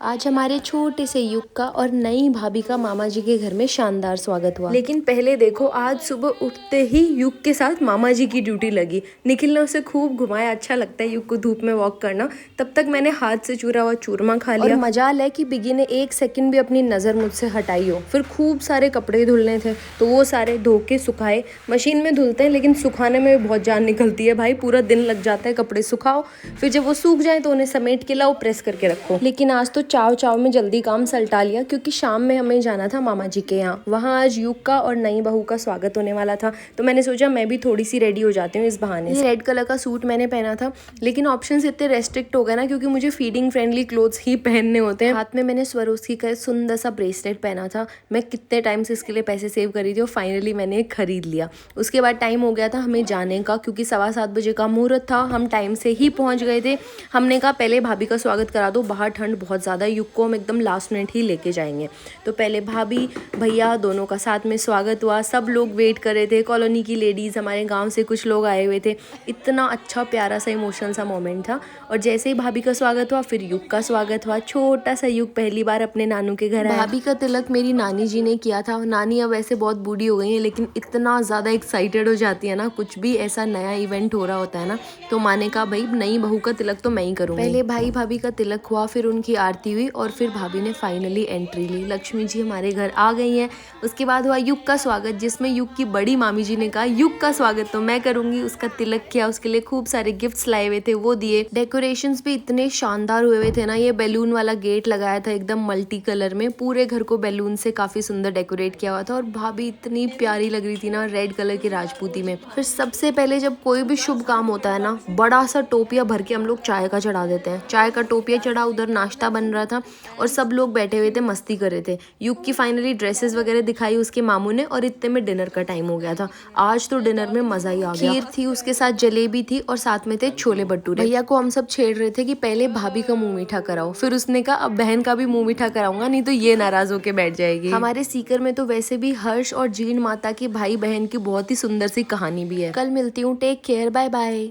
आज हमारे छोटे से युग का और नई भाभी का मामा जी के घर में शानदार स्वागत हुआ। लेकिन पहले देखो, आज सुबह उठते ही युग के साथ मामा जी की ड्यूटी लगी। निखिल ने उसे खूब घुमाया। अच्छा लगता है युग को धूप में वॉक करना। तब तक मैंने हाथ से चूरा हुआ चूरमा खा लिया। और मजाल है कि बिगी ने एक सेकंड भी अपनी नजर मुझसे हटाई हो। फिर खूब सारे कपड़े धुलने थे तो वो सारे धो के सुखाए। मशीन में धुलते हैं लेकिन सुखाने में बहुत जान निकलती है भाई। पूरा दिन लग जाता है कपड़े सुखाओ, फिर जब वो सूख जाए तो उन्हें समेट के लाओ, प्रेस करके रखो। लेकिन आज तो चाव चाव में जल्दी काम सलटा लिया क्योंकि शाम में हमें जाना था मामा जी के यहाँ। वहाँ आज युग का और नई बहू का स्वागत होने वाला था तो मैंने सोचा मैं भी थोड़ी सी रेडी हो जाती हूँ इस बहाने से। रेड कलर का सूट मैंने पहना था लेकिन ऑप्शंस इतने रेस्ट्रिक्ट हो गए ना, क्योंकि मुझे फीडिंग फ्रेंडली क्लोथ्स ही पहनने होते हैं। हाथ में मैंने स्वरोस्की का सुंदर सा ब्रेसलेट पहना था। मैं कितने टाइम से इसके लिए पैसे सेव करी थी और फाइनली मैंने खरीद लिया। उसके बाद टाइम हो गया था हमें जाने का, क्योंकि 7:15 बजे का मुहूर्त था। हम टाइम से ही पहुंच गए थे। हमने कहा पहले भाभी का स्वागत करा दो, बाहर ठंड बहुत ज़्यादा, युग को हम एकदम लास्ट मिनट ही लेके जाएंगे। तो पहले भाभी भैया दोनों का साथ में स्वागत हुआ। सब लोग वेट कर रहे थे। कॉलोनी की लेडीज़, हमारे गांव से कुछ लोग आए हुए थे। इतना अच्छा प्यारा सा इमोशनल सा मोमेंट था। और जैसे ही भाभी का स्वागत हुआ फिर युग का स्वागत हुआ। छोटा सा युग पहली बार अपने नानू के घर आया। भाभी का तिलक मेरी नानी जी ने किया था। नानी अब वैसे बहुत बूढ़ी हो गई है लेकिन इतना ज़्यादा एक्साइटेड हो जाती है ना, कुछ भी ऐसा नया इवेंट हो रहा होता है ना, तो माने कहा भाई नई बहू का तिलक तो मैं ही करूँगी। पहले भाई भाभी का तिलक हुआ, फिर उनकी आरती हुई और फिर भाभी ने फाइनली एंट्री ली। लक्ष्मी जी हमारे घर आ गई हैं। उसके बाद हुआ युग का स्वागत, जिसमें युग की बड़ी मामी जी ने कहा युग का स्वागत तो मैं करूंगी। उसका तिलक किया, उसके लिए खूब सारे गिफ्ट्स लाए हुए थे वो दिए। डेकोरेशंस भी इतने शानदार हुए हुए थे ना। ये बैलून वाला गेट लगाया था एकदम मल्टी कलर में, पूरे घर को बैलून से काफी सुंदर डेकोरेट किया हुआ था। और भाभी इतनी प्यारी लग रही थी ना रेड कलर की राजपूती में। फिर सबसे पहले जब कोई भी शुभ काम होता है ना, बड़ा सा टोपिया भर के हम लोग चाय का चढ़ा देते हैं। चाय का टोपिया चढ़ा, उधर नाश्ता बन रहा था और सब लोग बैठे हुए थे, मस्ती कर रहे थे। युग की फाइनली ड्रेसेस वगैरह दिखाई उसके मामू ने और इतने में डिनर का टाइम हो गया था। आज तो डिनर में मजा ही आ गया। खीर थी, उसके साथ जलेबी थी और साथ में थे छोले भटूरे। भैया को हम सब छेड़ रहे थे कि पहले भाभी का मुंह मीठा कराओ, फिर उसने कहा अब बहन का भी मुंह मीठा कराऊंगा, नहीं तो ये नाराज होके बैठ जाएगी। हमारे सीकर में तो वैसे भी हर्ष और जीन माता की भाई बहन की बहुत ही सुंदर सी कहानी भी है। कल मिलती हूँ, टेक केयर, बाय बाय।